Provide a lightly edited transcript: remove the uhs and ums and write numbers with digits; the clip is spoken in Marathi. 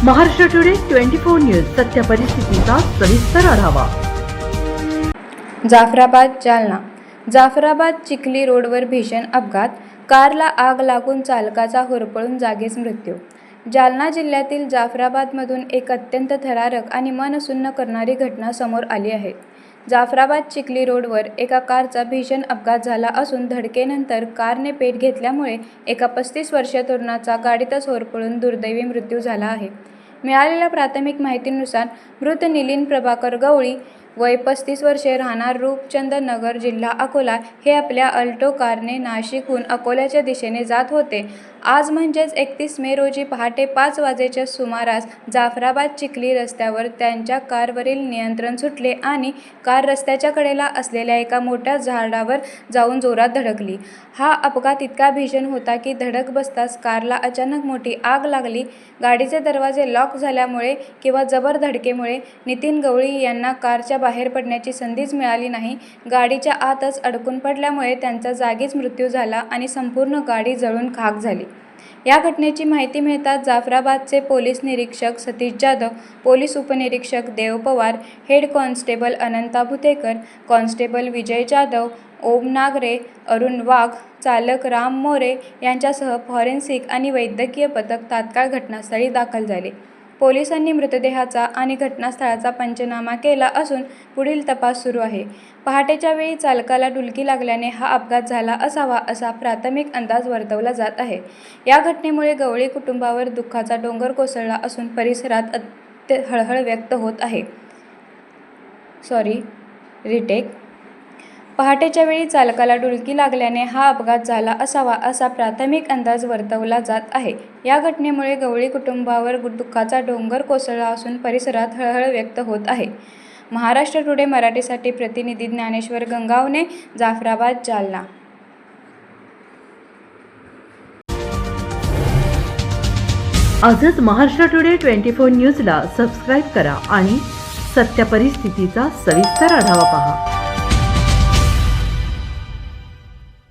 महाराष्ट्र टुडे 24 न्यूज सत्य परिस्थितीचा सविस्तर आढावा। जाफराबाद जालना। जाफराबाद चिखली रोडवर भीषण अपघात, कारला आग लागून चालकाचा होरपळून जागीच मृत्यू। जालना जिल्ह्यातील जाफराबादमधून एक अत्यंत थरारक आणि मन सुन्न करणारी घटना समोर आली आहे। जाफराबाद चिखली रोडवर एका कारचा भीषण अपघात झाला असून धडकेनंतर कारने पेट घेतल्यामुळे एका 35 वर्षीय तरुणाचा गाडीतच होरपळून दुर्दैवी मृत्यू झाला आहे। मिळालेल्या प्राथमिक माहितीनुसार मृत निलीन प्रभाकर गवळी वय 35 वर्षे, राहणार रूपचंद नगर, जिल्हा अकोला हे आपल्या अल्टो कारने नाशिकहून अकोल्याच्या दिशेने जात होते। आज म्हणजेच 31 मे रोजी पहाटे 5 वाजेच्या सुमारास जाफराबाद चिखली रस्त्यावर त्यांच्या कारवरील नियंत्रण सुटले आणि कार रस्त्याच्या कडेला असलेल्या एका मोठ्या झाडावर जाऊन जोरात धडकली। हा अपघात इतका भीषण होता की धडक बसताच कारला अचानक मोठी आग लागली। गाडीचे दरवाजे लॉक झाल्यामुळे किंवा जबर धडकेमुळे नितीन गवळी यांना कारच्या बाहेर पडण्याची संधीच मिळाली नाही। गाडीच्या आतच अडकून पडल्यामुळे त्यांचा जागीच मृत्यू झाला आणि संपूर्ण गाडी जळून खाक झाली। या घटनेची माहिती मिळताच जाफराबादचे पोलीस निरीक्षक सतीश जाधव, पोलीस उपनिरीक्षक देव पवार, हेड कॉन्स्टेबल अनंता भुतेकर, कॉन्स्टेबल विजय जाधव, ओम नागरे, अरुण वाघ, चालक राम मोरे यांच्यासह फॉरेन्सिक आणि वैद्यकीय पथक तात्काळ घटनास्थळी दाखल झाले। पोलिसांनी मृतदेहाचा आणि घटनास्थळाचा पंचनामा केला असून पुढील तपास सुरू आहे। पहाटेच्या वेळी चालकाला डुलकी लागल्याने हा अपघात झाला असावा असा प्राथमिक अंदाज वर्तवला जात आहे। या घटनेमुळे गवळी कुटुंबावर दुःखाचा डोंगर कोसळला असून परिसरात हळहळ व्यक्त होत आहे। पहाटेच्या वेळी चालकाला डुलकी लागल्याने हा अपघात झाला असावा असा प्राथमिक अंदाज वर्तवला जात आहे। या घटनेमुळे गवळी कुटुंबावर दुःखाचा डोंगर कोसळला असून परिसरात हळहळ व्यक्त होत आहे। महाराष्ट्र टुडे मराठीसाठी प्रतिनिधी ज्ञानेश्वर गंगावणे, जाफराबाद, जालना। आजच महाराष्ट्र टुडे 24 न्यूजला सबस्क्राईब करा आणि सत्य परिस्थितीचा सविस्तर आढावा पहा।